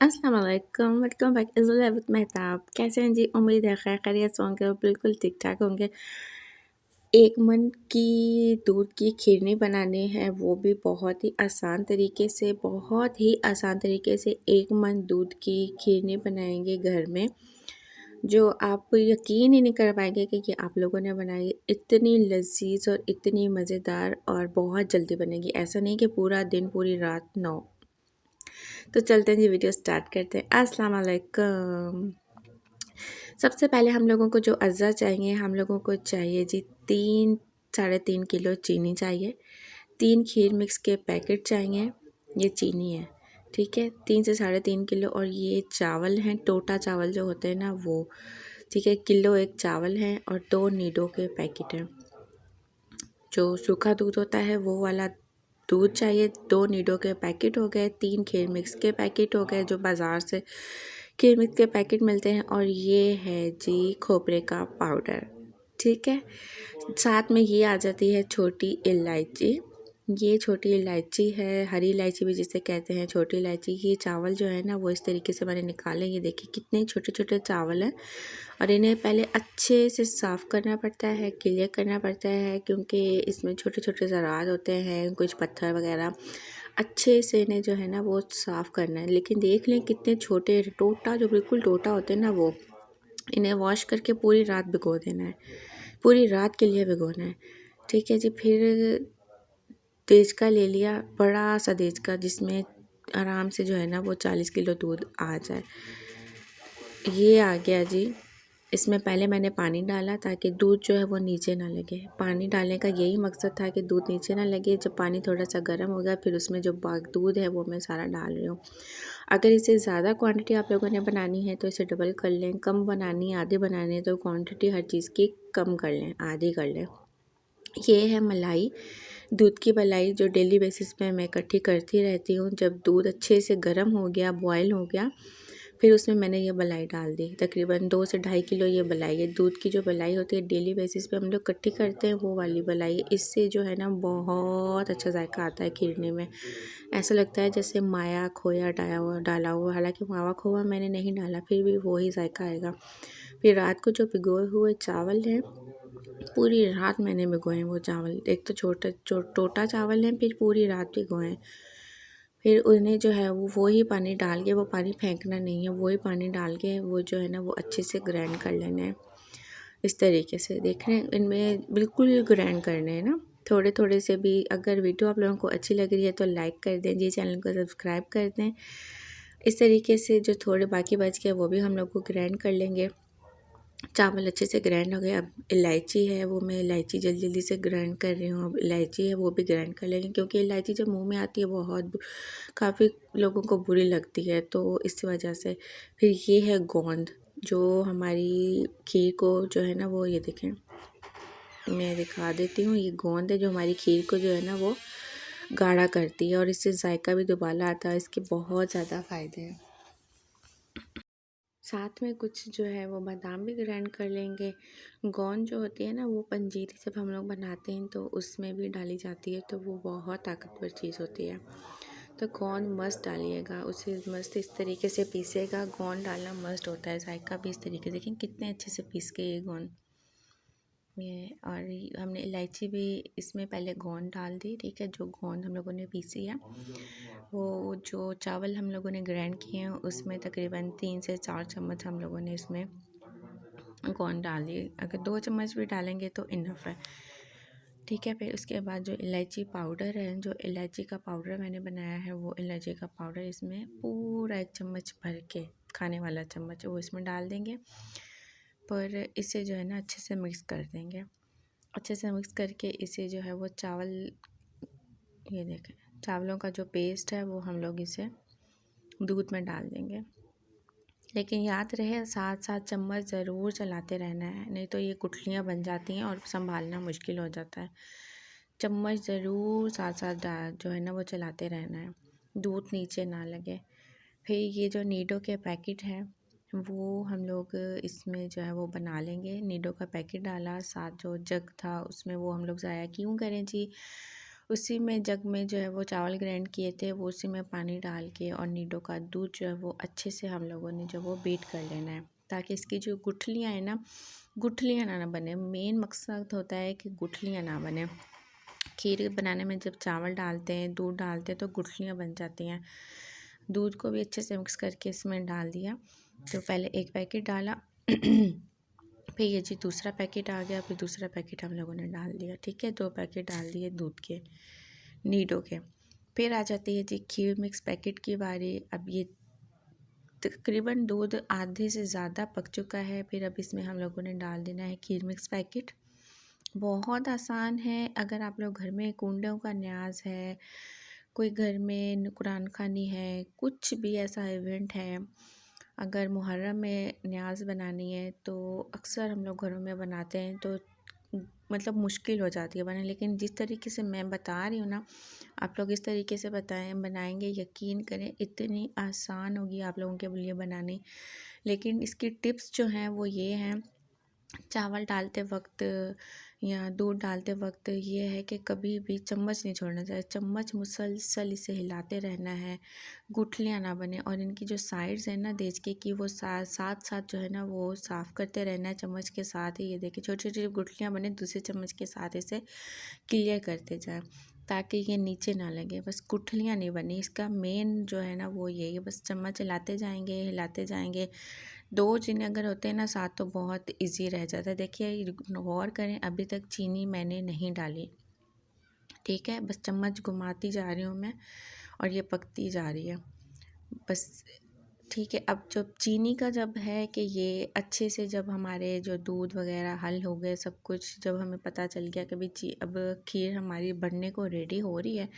अस्सलाम वालेकुम, welcome back is with Mehtab. कैसे हैं जी? उम्मीद है खैर खैरियत से होंगे और बिल्कुल ठीक-ठाक होंगे। एक मन की दूध की खीरनी बनानी है, वो भी बहुत ही आसान तरीके से, बहुत ही आसान तरीके से एक मन दूध की खीरनी बनाएँगे घर में, जो आप यकीन ही नहीं कर पाएँगे कि ये आप लोगों ने बनाई है। इतनी लज़ीज़ और इतनी मज़ेदार और बहुत जल्दी बनेगी। ऐसा नहीं कि पूरा दिन, पूरी रात, नो। तो चलते हैं जी, वीडियो स्टार्ट करते हैं। अस्सलाम वालेकुम। सबसे पहले हम लोगों को जो अज़्ज़ा चाहिए, हम लोगों को चाहिए जी 3 साढ़े 3 किलो चीनी चाहिए, 3 खीर मिक्स के पैकेट चाहिए, ये चीनी है, ठीक है? 3 से साढ़े 3 किलो। और ये चावल हैं, टोटा चावल जो होते हैं ना वो, ठीक है? किलो एक चावल हैं और 2 नीडो के पैकेट हैं। जो सूखा दूध होता है वो वाला दूध चाहिए, 2 नीडो के पैकेट हो गए, 3 खीर मिक्स के पैकेट हो गए जो बाज़ार से खीर मिक्स के पैकेट मिलते हैं, और ये है जी खोपरे का पाउडर, ठीक है? साथ में ये आ जाती है छोटी इलायची। ये छोटी इलायची है, हरी इलायची भी जिसे कहते हैं, छोटी इलायची। ये चावल जो है ना वो इस तरीके से मैंने निकाले, ये देखिए कितने छोटे-छोटे चावल हैं, और इन्हें पहले अच्छे से साफ़ करना पड़ता है, क्लियर करना पड़ता है, क्योंकि इसमें छोटे-छोटे ज़रात होते हैं, कुछ पत्थर वगैरह। अच्छे से इन्हें जो है ना वो साफ़ करना है, लेकिन देख लें कितने छोटे, टोटा जो बिल्कुल टोटा होते हैं ना वो। इन्हें वॉश करके पूरी रात भिगो देना है, पूरी रात के लिए भिगोना है, ठीक है जी। फिर देचका ले लिया, बड़ा सा देचका, जिसमें आराम से जो है ना वो 40 किलो दूध आ जाए। ये आ गया जी। इसमें पहले मैंने पानी डाला ताकि दूध जो है वो नीचे ना लगे। पानी डालने का यही मकसद था कि दूध नीचे ना लगे। जब पानी थोड़ा सा गर्म हो गया, फिर उसमें जो दूध है वो मैं सारा डाल रही हूँ। अगर इससे ज़्यादा क्वांटिटी आप लोगों ने बनानी है तो इसे डबल कर लें, कम बनानी है, आधी बनानी है तो क्वांटिटी हर चीज़ की कम कर लें, आधी कर लें। ये है मलाई, दूध की मलाई, जो डेली बेसिस पे मैं इकट्ठी करती रहती हूँ। जब दूध अच्छे से गर्म हो गया, बॉयल हो गया, फिर उसमें मैंने ये मलाई डाल दी। तकरीबन 2 से ढाई किलो ये मलाई है। दूध की जो मलाई होती है डेली बेसिस पे हम लोग इकट्ठी करते हैं, वो वाली मलाई। इससे जो है ना बहुत अच्छा जायका आता है खीरनी में। ऐसा लगता है जैसे माया खोया डाला हुआ, हालांकि मावा खोआ मैंने नहीं डाला, फिर भी वही जायका आएगा। फिर रात को जो भिगोए हुए चावल हैं, पूरी रात मैंने भिगोए हैं वो चावल। एक तो टोटा चावल है, फिर पूरी रात भिगोए हैं। फिर उन्हें जो है वो ही पानी डाल के, वो पानी फेंकना नहीं है, वही पानी डाल के वो जो है ना वो अच्छे से ग्राइंड कर लेना है। इस तरीके से देख रहे हैं, इनमें बिल्कुल ग्राइंड करने हैं ना, थोड़े थोड़े से भी। अगर वीडियो आप लोगों को अच्छी लग रही है तो लाइक कर दें जी, चैनल को सब्सक्राइब कर दें। इस तरीके से जो थोड़े बाकी बच गए वो भी हम लोग को ग्राइंड कर लेंगे। चावल अच्छे से ग्राइंड हो गए। अब इलायची है, वो मैं इलायची जल्दी जल्दी से ग्राइंड कर रही हूँ। अब इलायची है वो भी ग्राइंड कर लेंगे, क्योंकि इलायची जब मुंह में आती है बहुत काफ़ी लोगों को बुरी लगती है, तो इस वजह से। फिर ये है गोंद, जो हमारी खीर को जो है ना वो, ये देखें मैं दिखा देती हूँ, ये गोंद है जो हमारी खीर को जो है ना वो गाढ़ा करती है, और इससे जायका भी दुबाला आता है। इसके बहुत ज़्यादा फ़ायदे हैं। साथ में कुछ जो है वो बादाम भी ग्राइंड कर लेंगे। गोंद जो होती है ना वो पंजीरी जब हम लोग बनाते हैं तो उसमें भी डाली जाती है, तो वो बहुत ताकतवर चीज़ होती है। तो गोंद मस्त डालिएगा, उसे मस्त इस तरीके से पीसेगा। गोंद डालना मस्त होता है, जायका भी इस तरीके से। देखें कितने अच्छे से पीस के ये गोंद, ये। और हमने इलायची भी इसमें पहले गोंद डाल दी, ठीक है। जो गोंद हम लोगों ने पीसी है, वो जो चावल हम लोगों ने ग्राइंड किए हैं उसमें तकरीबन 3 से 4 चम्मच हम लोगों ने इसमें गोंद डाल दिए। अगर 2 चम्मच भी डालेंगे तो इनफ है, ठीक है। फिर उसके बाद जो इलायची पाउडर है, जो इलायची का पाउडर मैंने बनाया है, वो इलायची का पाउडर इसमें पूरा 1 चम्मच भर के, खाने वाला चम्मच, वो इसमें डाल देंगे। पर इसे जो है ना अच्छे से मिक्स कर देंगे। अच्छे से मिक्स करके इसे जो है वो चावल, ये देखें चावलों का जो पेस्ट है वो हम लोग इसे दूध में डाल देंगे। लेकिन याद रहे, साथ साथ चम्मच ज़रूर चलाते रहना है, नहीं तो ये गुठलियाँ बन जाती हैं और संभालना मुश्किल हो जाता है। चम्मच ज़रूर साथ साथ जो है ना वो चलाते रहना है, दूध नीचे ना लगे। फिर ये जो नीडो के पैकेट है वो हम लोग इसमें जो है वो बना लेंगे। नीडो का पैकेट डाला, साथ जो जग था उसमें, वो हम लोग ज़ाया क्यों करें जी, उसी में जग में जो है वो चावल ग्राइंड किए थे, वो उसी में पानी डाल के और नीडो का दूध जो है वो अच्छे से हम लोगों ने जो वो बीट कर लेना है, ताकि इसकी जो गुठलियाँ हैं ना, गुठलियाँ ना बने। मेन मकसद होता है कि गुठलियाँ ना बने। खीर बनाने में जब चावल डालते हैं, दूध डालते हैं तो गुठलियाँ बन जाती हैं। दूध को भी अच्छे से मिक्स करके इसमें डाल दिया। तो पहले एक पैकेट डाला फिर ये जी दूसरा पैकेट आ गया, फिर दूसरा पैकेट हम लोगों ने डाल दिया। ठीक है, 2 पैकेट डाल दिए दूध के, नीडो के। फिर आ जाती है जी खीर मिक्स पैकेट की बारी। अब ये तकरीबन दूध आधे से ज़्यादा पक चुका है। फिर अब इसमें हम लोगों ने डाल देना है खीर मिक्स पैकेट। बहुत आसान है। अगर आप लोग घर में कुंडों का न्याज है, कोई घर में कुरान खानी है, कुछ भी ऐसा इवेंट है, अगर मुहर्रम में न्याज बनानी है तो अक्सर हम लोग घरों में बनाते हैं, तो मतलब मुश्किल हो जाती है बनाने। लेकिन जिस तरीके से मैं बता रही हूँ ना, आप लोग इस तरीके से बनाएंगे, यकीन करें इतनी आसान होगी आप लोगों के लिए बनानी। लेकिन इसकी टिप्स जो हैं वो ये हैं, चावल डालते वक्त या दूध डालते वक्त ये है कि कभी भी चम्मच नहीं छोड़ना चाहिए। चम्मच मुसलसल इसे हिलाते रहना है, गुठलियाँ ना बने। और इनकी जो साइड्स है ना देचके की, वो साथ साथ जो है ना वो साफ़ करते रहना है चम्मच के साथ ही। ये देखिए छोटी छोटी गुठलियाँ बने, दूसरे चम्मच के साथ इसे क्लियर करते जाएं, ताकि ये नीचे ना लगे। बस गुठलियाँ नहीं बनी, इसका मेन जो है ना वो यही है। बस चम्मच हिलाते जाएंगे। 2 चीनी अगर होते हैं ना साथ तो बहुत इजी रह जाता है। देखिए गौर करें, अभी तक चीनी मैंने नहीं डाली। ठीक है, बस चम्मच घुमाती जा रही हूँ मैं और ये पकती जा रही है बस। ठीक है, अब जब चीनी का जब है कि ये अच्छे से, जब हमारे जो दूध वगैरह हल हो गए सब कुछ, जब हमें पता चल गया कि भाई अब खीर हमारी बनने को रेडी हो रही है,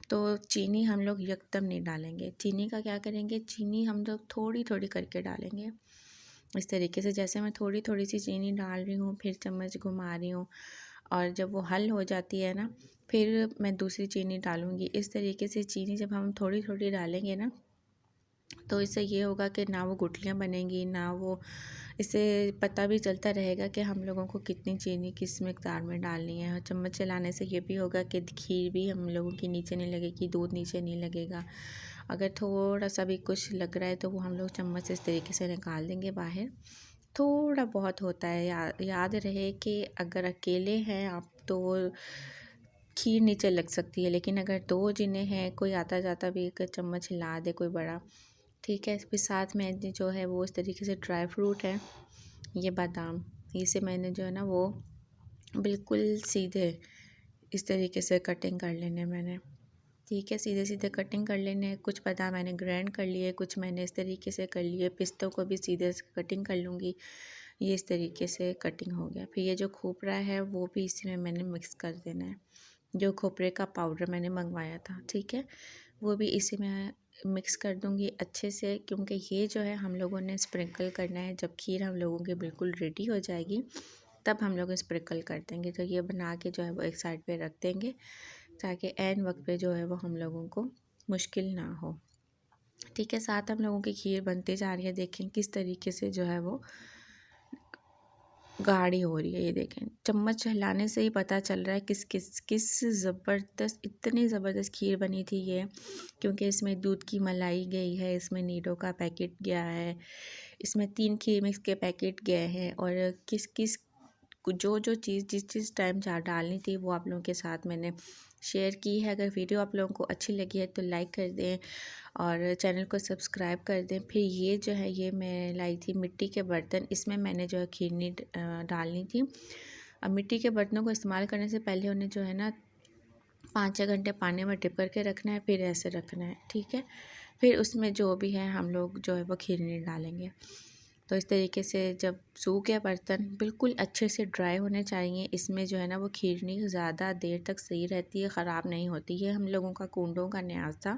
तो चीनी हम लोग यकदम नहीं डालेंगे। चीनी का क्या करेंगे, चीनी हम लोग थोड़ी थोड़ी करके डालेंगे। इस तरीके से जैसे मैं थोड़ी थोड़ी सी चीनी डाल रही हूँ, फिर चम्मच घुमा रही हूँ, और जब वो हल हो जाती है ना फिर मैं दूसरी चीनी डालूँगी। इस तरीके से चीनी जब हम थोड़ी थोड़ी डालेंगे ना, तो इससे ये होगा कि ना वो गुठलियाँ बनेंगी, ना वो, इससे पता भी चलता रहेगा कि हम लोगों को कितनी चीनी किस मिक़दार में डालनी है। और चम्मच चलाने से ये भी होगा कि खीर भी हम लोगों की नीचे नहीं लगेगी, दूध नीचे नहीं लगेगा। अगर थोड़ा सा भी कुछ लग रहा है तो वो हम लोग चम्मच से इस तरीके से निकाल देंगे बाहर। थोड़ा बहुत होता है, याद रहे कि अगर अकेले हैं आप तो खीर नीचे लग सकती है, लेकिन अगर 2 जने हैं, कोई आता जाता भी एक चम्मच हिला दे कोई बड़ा। ठीक है, फिर साथ में जो है वो इस तरीके से ड्राई फ्रूट है, ये बादाम, इसे मैंने जो है ना वो बिल्कुल सीधे इस तरीके से कटिंग कर लेने मैंने। ठीक है, सीधे सीधे कटिंग कर लेने। कुछ बादाम मैंने ग्राइंड कर लिए, कुछ मैंने इस तरीके से कर लिए। पिस्तों को भी सीधे से कटिंग कर लूँगी। ये इस तरीके से कटिंग हो गया। फिर ये जो खोपरा है वो भी इसी में मैंने मिक्स कर देना है, जो खोपरे का पाउडर मैंने मंगवाया था। ठीक है, वो भी इसी में मिक्स कर दूँगी अच्छे से, क्योंकि ये जो है हम लोगों ने स्प्रिंकल करना है। जब खीर हम लोगों की बिल्कुल रेडी हो जाएगी तब हम लोग स्प्रिंकल कर देंगे। तो ये बना के जो है वो एक साइड पे रख देंगे, ताकि ऐन वक्त पे जो है वो हम लोगों को मुश्किल ना हो। ठीक है, साथ हम लोगों की खीर बनती जा रही है। देखें किस तरीके से जो है वो गाढ़ी हो रही है। ये देखें, चम्मच हिलाने से ही पता चल रहा है किस ज़बरदस्त, इतनी ज़बरदस्त खीर बनी थी ये, क्योंकि इसमें दूध की मलाई गई है, इसमें नीडो का पैकेट गया है, इसमें 3 खीर मिक्स के पैकेट गए हैं, और किस किस जो चीज़ जिस टाइम डालनी थी वो आप लोगों के साथ मैंने शेयर की है। अगर वीडियो आप लोगों को अच्छी लगी है तो लाइक कर दें और चैनल को सब्सक्राइब कर दें। फिर ये जो है ये मैं लाई थी मिट्टी के बर्तन, इसमें मैंने जो है खीरनी डालनी थी। अब मिट्टी के बर्तनों को इस्तेमाल करने से पहले उन्हें जो है ना 5-6 घंटे पानी में डिप करके रखना है, फिर ऐसे रखना है। ठीक है, फिर उसमें जो भी है हम लोग जो है वो खीरनी डालेंगे। तो इस तरीके से जब सूख गया बर्तन, बिल्कुल अच्छे से ड्राई होने चाहिए। इसमें जो है ना वो खीरनी ज़्यादा देर तक सही रहती है, ख़राब नहीं होती है। हम लोगों का कुंडों का न्याज था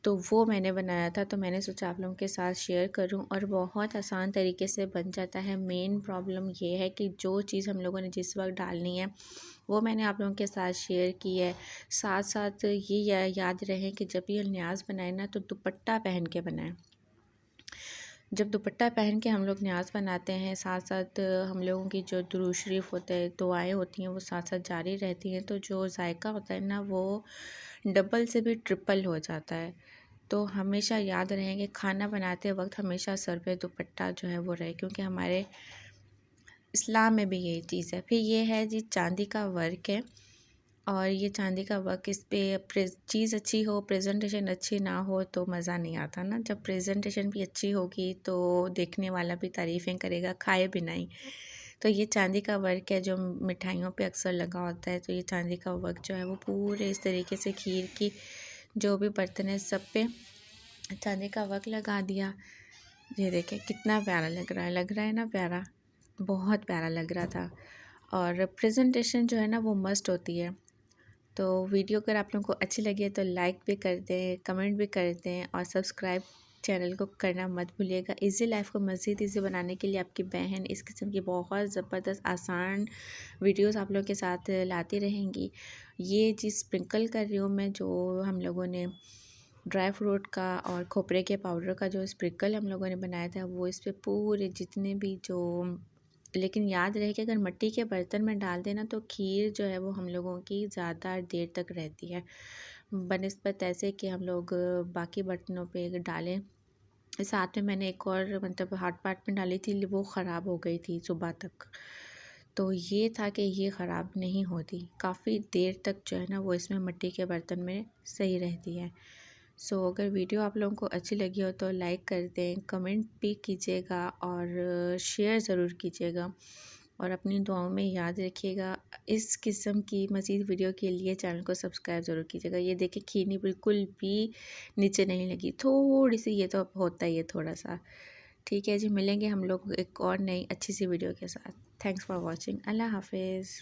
तो वो मैंने बनाया था, तो मैंने सोचा आप लोगों के साथ शेयर करूं। और बहुत आसान तरीके से बन जाता है। मेन प्रॉब्लम ये है कि जो चीज़ हम लोगों ने जिस वक्त डालनी है वो मैंने आप लोगों के साथ शेयर की है। साथ साथ ये याद रहे कि जब ये न्याज बनाए ना तो दुपट्टा पहन के बनाएं। जब दुपट्टा पहन के हम लोग न्याज़ बनाते हैं, साथ साथ हम लोगों की जो दुरूद शरीफ होते हैं, दुआएं होती हैं, वो साथ साथ जारी रहती हैं, तो जो जायका होता है ना, वो डबल से भी ट्रिपल हो जाता है। तो हमेशा याद रहेंगे, खाना बनाते वक्त हमेशा सर पे दुपट्टा जो है वो रहे, क्योंकि हमारे इस्लाम में भी यही चीज़ है। फिर ये है जी चांदी का वर्क है, और ये चांदी का वर्क, इस पे चीज़ अच्छी हो, प्रेजेंटेशन अच्छी ना हो तो मज़ा नहीं आता ना। जब प्रेजेंटेशन भी अच्छी होगी तो देखने वाला भी तारीफ़ें करेगा, खाए भी नहीं। तो ये चांदी का वर्क है जो मिठाइयों पे अक्सर लगा होता है। तो ये चांदी का वर्क जो है वो पूरे इस तरीके से खीर की जो भी बर्तन है सब पे चांदी का वर्क लगा दिया। ये देखें कितना प्यारा लग रहा है ना, प्यारा, बहुत प्यारा लग रहा था। और प्रेजेंटेशन जो है ना वो मस्त होती है। तो वीडियो अगर आप लोगों को अच्छी लगी है तो लाइक भी कर दें, कमेंट भी कर दें, और सब्सक्राइब चैनल को करना मत भूलिएगा। इजी लाइफ को मज़ीद ईजी बनाने के लिए आपकी बहन इस किस्म की बहुत ज़बरदस्त आसान वीडियोस आप लोगों के साथ लाती रहेंगी। ये चीज़ स्प्रिंकल कर रही हूँ मैं, जो हम लोगों ने ड्राई फ्रूट का और खोपरे के पाउडर का जो स्प्रिंकल हम लोगों ने बनाया था, वो इस पे पूरे जितने भी जो, लेकिन याद रहे कि अगर मिट्टी के बर्तन में डाल देना तो खीर जो है वो हम लोगों की ज़्यादा देर तक रहती है, बनिस्बत ऐसे कि हम लोग बाकी बर्तनों पे डालें। साथ में मैंने एक और मतलब हॉट पॉट में डाली थी, वो ख़राब हो गई थी सुबह तक। तो ये था कि ये ख़राब नहीं होती, काफ़ी देर तक जो है ना वो इसमें मिट्टी के बर्तन में सही रहती है। सो अगर वीडियो आप लोगों को अच्छी लगी हो तो लाइक कर दें, कमेंट भी कीजिएगा, और शेयर ज़रूर कीजिएगा, और अपनी दुआओं में याद रखिएगा। इस किस्म की मज़ीद वीडियो के लिए चैनल को सब्सक्राइब ज़रूर कीजिएगा। ये देखिए खीरनी बिल्कुल भी नीचे नहीं लगी, थोड़ी सी, ये तो अब होता ही है थोड़ा सा। ठीक है जी, मिलेंगे हम लोग एक और नई अच्छी सी वीडियो के साथ। Thanks for watching. अल्लाह हाफिज़।